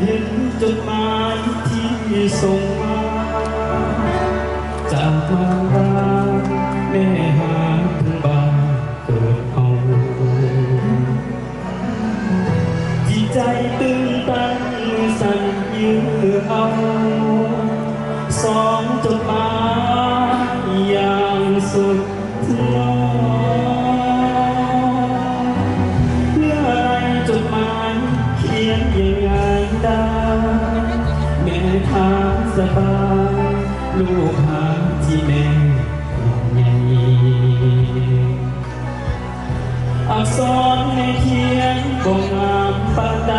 เห็นจดหมายที่ส่งมาจากมารดาแม่หาถึงบ้านเกิดเอาจิตใจตึงตันสั่นยื้อเอาสองจดหมายอย่างสุดล้อเพื่ออะไรจดหมายเขียนอย่างไงได้แม่ถามสบายลูกหาที่แม่ใหญ่อักษรในเขียนบ่งามปานใด